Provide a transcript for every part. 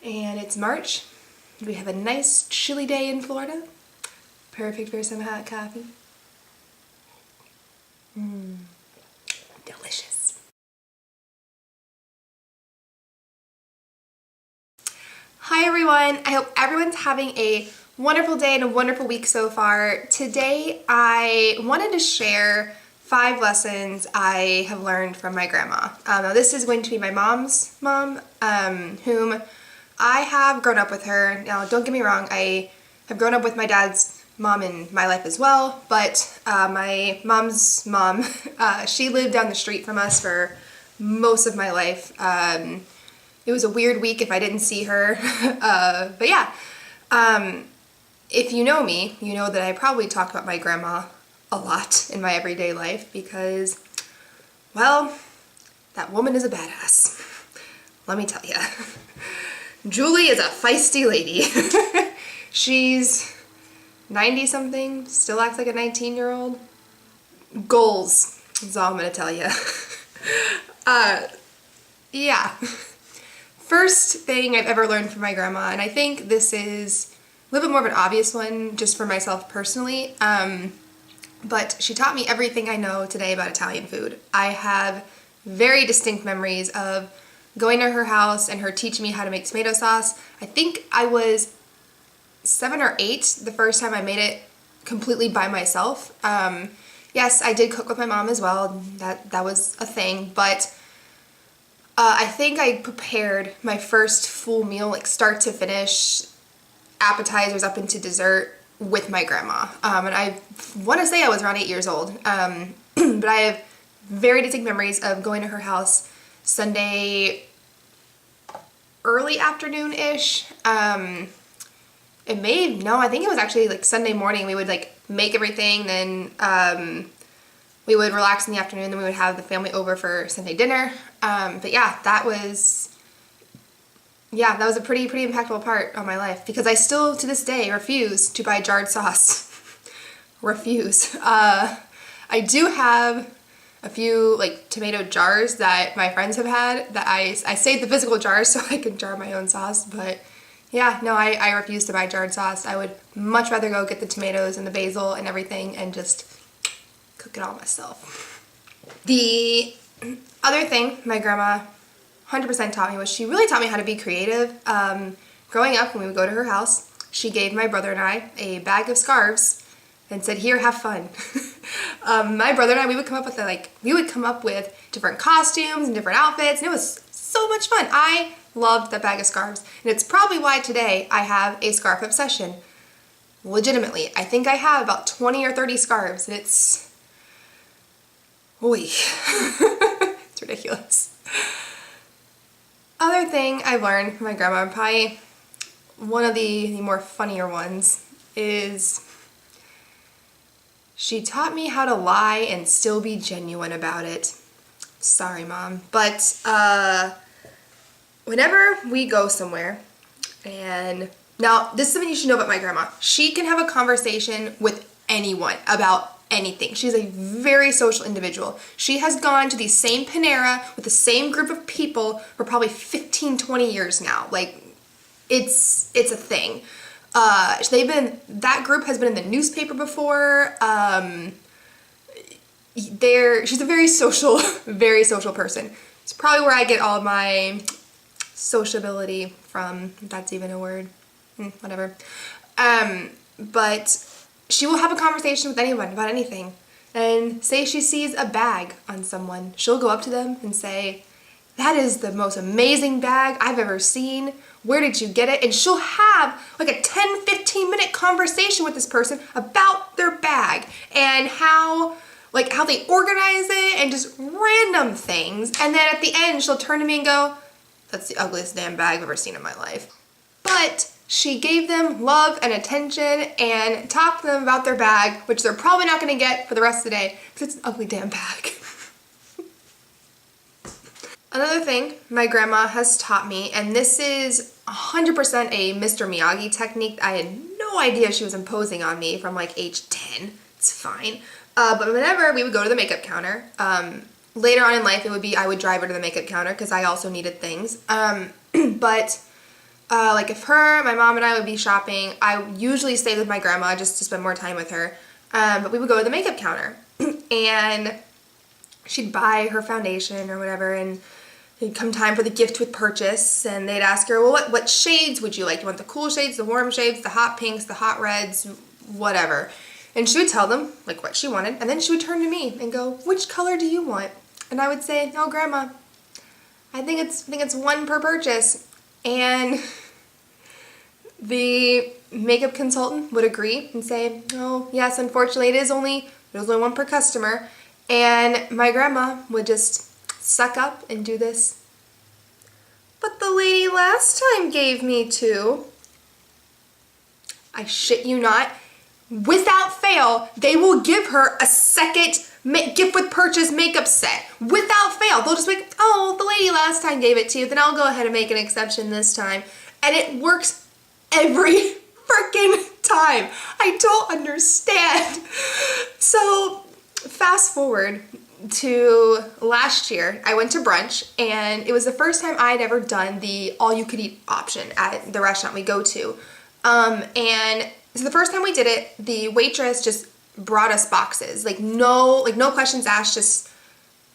and it's March. We have a nice chilly day in Florida. Perfect for some hot coffee. Delicious. Hi everyone, I hope everyone's having a wonderful day and a wonderful week so far. Today I wanted to share 5 lessons I have learned from my grandma. Now this is going to be my mom's mom, whom I have grown up with her. Now don't get me wrong, I have grown up with my dad's mom in my life as well, but my mom's mom, she lived down the street from us for most of my life. It was a weird week if I didn't see her, but yeah. If you know me, you know that I probably talk about my grandma a lot in my everyday life because, well, that woman is a badass. Let me tell you. Julie is a feisty lady. She's 90-something, still acts like a 19-year-old. Goals is all I'm gonna tell you. Yeah. First thing I've ever learned from my grandma, and I think this is a little bit more of an obvious one just for myself personally, but she taught me everything I know today about Italian food. I have very distinct memories of going to her house and her teaching me how to make tomato sauce. I think I was 7 or 8 the first time I made it completely by myself. Yes, I did cook with my mom as well. That was a thing, but I think I prepared my first full meal, like start to finish, appetizers up into dessert, with my grandma. And I want to say I was around 8 years old. But I have very distinct memories of going to her house Sunday early afternoon-ish. I think it was actually like Sunday morning. We would like make everything, then we would relax in the afternoon, then we would have the family over for Sunday dinner. But yeah, that was a pretty impactful part of my life because I still to this day refuse to buy jarred sauce. Refuse. I do have a few like tomato jars that my friends have had that I saved the physical jars so I can jar my own sauce, but yeah, no, I refuse to buy jarred sauce. I would much rather go get the tomatoes and the basil and everything and just cook it all myself. The other thing my grandma 100% taught me was she really taught me how to be creative. Growing up, when we would go to her house, she gave my brother and I a bag of scarves and said, "Here, have fun." My brother and I, we would come up with different costumes and different outfits, and it was so much fun. I loved that bag of scarves, and it's probably why today I have a scarf obsession. Legitimately, I think I have about 20 or 30 scarves, and it's it's ridiculous. Other thing I've learned from my grandma, probably one of the more funnier ones, is she taught me how to lie and still be genuine about it. Sorry, Mom. But whenever we go somewhere, and now this is something you should know about my grandma. She can have a conversation with anyone about anything. She's a very social individual. She has gone to the same Panera with the same group of people for probably 15, 20 years now. Like, it's a thing. That group has been in the newspaper before. She's a very social person. It's probably where I get all my sociability from, if that's even a word. Whatever. But she will have a conversation with anyone about anything. And say she sees a bag on someone, she'll go up to them and say, "That is the most amazing bag I've ever seen. Where did you get it?" And she'll have like a 10-15 minute conversation with this person about their bag and how they organize it and just random things. And then at the end, she'll turn to me and go, "That's the ugliest damn bag I've ever seen in my life." But she gave them love and attention and talked to them about their bag, which they're probably not going to get for the rest of the day because it's an ugly damn bag. Another thing my grandma has taught me, and this is 100% a Mr. Miyagi technique I had no idea she was imposing on me from like age 10. It's fine. But whenever we would go to the makeup counter, later on in life it would be I would drive her to the makeup counter because I also needed things. But like if my mom and I would be shopping, I usually stayed with my grandma just to spend more time with her. But we would go to the makeup counter and she'd buy her foundation or whatever, and it'd come time for the gift with purchase, and they'd ask her, well, what shades would you like? You want the cool shades, the warm shades, the hot pinks, the hot reds, whatever. And she would tell them like what she wanted, and then she would turn to me and go, which color do you want? And I would say, oh, Grandma, I think it's one per purchase. And the makeup consultant would agree and say, oh, yes, unfortunately there's only one per customer. And my grandma would just suck up and do this. But the lady last time gave me two. I shit you not. Without fail, they will give her a second gift with purchase makeup set. Without fail. They'll just be like, oh, the lady last time gave it to you, then I'll go ahead and make an exception this time. And it works every freaking time. I don't understand. So fast forward to last year, I went to brunch, and it was the first time I'd ever done the all-you-could-eat option at the restaurant we go to. And so the first time we did it, the waitress just brought us boxes, like no questions asked, just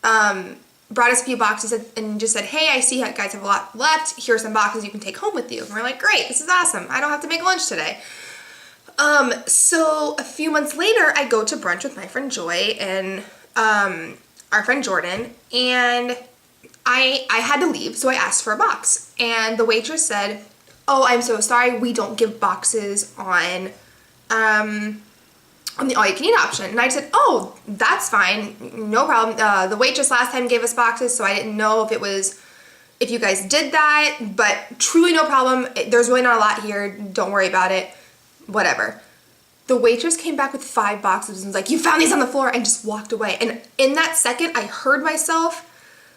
brought us a few boxes and just said, hey, I see you guys have a lot left. Here are some boxes you can take home with you. And we're like, great, this is awesome. I don't have to make lunch today. So a few months later, I go to brunch with my friend Joy and our friend Jordan, and I had to leave, so I asked for a box. And the waitress said, oh, I'm so sorry, we don't give boxes on the all-you-can-eat option. And I said, oh, that's fine, no problem. The waitress last time gave us boxes, so I didn't know if you guys did that, but truly no problem. There's really not a lot here, don't worry about it, whatever. The waitress came back with 5 boxes and was like, you found these on the floor, and just walked away. And in that second, I heard myself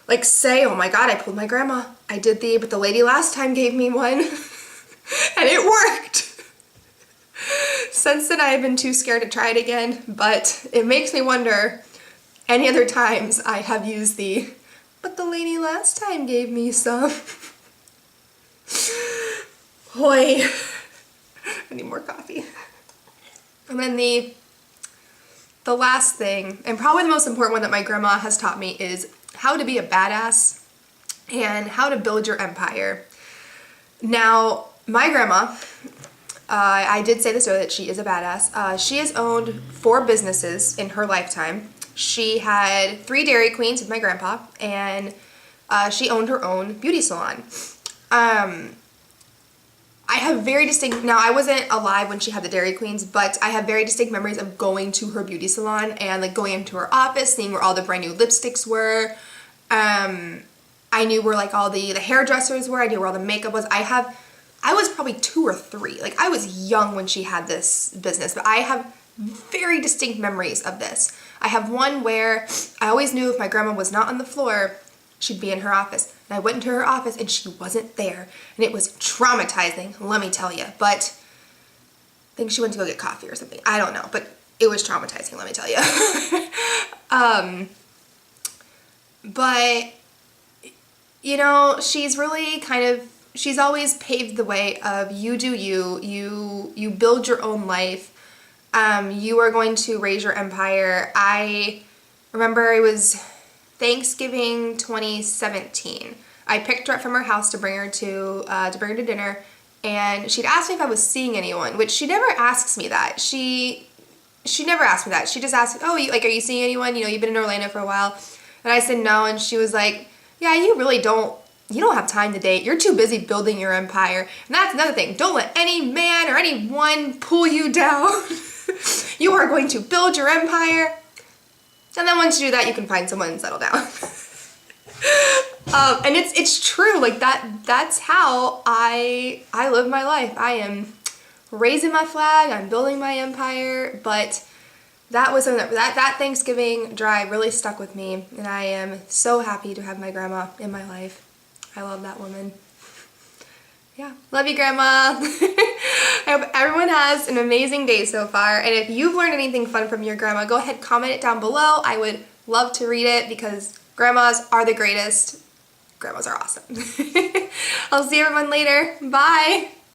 like say, oh my God, I pulled my grandma. I did but the lady last time gave me one and it worked. Since then, I have been too scared to try it again, but it makes me wonder any other times I have used but the lady last time gave me some. Hoy. I need more coffee. And then the last thing, and probably the most important one that my grandma has taught me, is how to be a badass and how to build your empire. Now, my grandma, I did say this earlier, that she is a badass. She has owned 4 businesses in her lifetime. She had 3 Dairy Queens with my grandpa, and she owned her own beauty salon. I have very distinct, now I wasn't alive when she had the Dairy Queens, but I have very distinct memories of going to her beauty salon and like going into her office, seeing where all the brand new lipsticks were. I knew where like all the hairdressers were. I knew where all the makeup was. I was probably 2 or 3. Like I was young when she had this business, but I have very distinct memories of this. I have one where I always knew if my grandma was not on the floor, she'd be in her office. And I went into her office and she wasn't there. And it was traumatizing, let me tell you. But I think she went to go get coffee or something. I don't know, but it was traumatizing, let me tell you. But, you know, she's really she's always paved the way of you do you build your own life. You are going to raise your empire. I remember it was Thanksgiving 2017. I picked her up from her house to bring her to dinner, and she'd asked me if I was seeing anyone, which she never asks me that. She never asked me that. She just asked, oh, are you seeing anyone? You know, you've been in Orlando for a while. And I said no, and she was like, yeah, you don't have time to date. You're too busy building your empire. And that's another thing. Don't let any man or anyone pull you down. You are going to build your empire. And then once you do that, you can find someone and settle down. And it's true. Like that's how I live my life. I am raising my flag. I'm building my empire. But that was that Thanksgiving drive really stuck with me, and I am so happy to have my grandma in my life. I love that woman. Yeah, love you, Grandma. I hope everyone has an amazing day so far, and if you've learned anything fun from your grandma, go ahead, comment it down below. I would love to read it because grandmas are the greatest. grandmas are awesome. I'll see everyone later. Bye.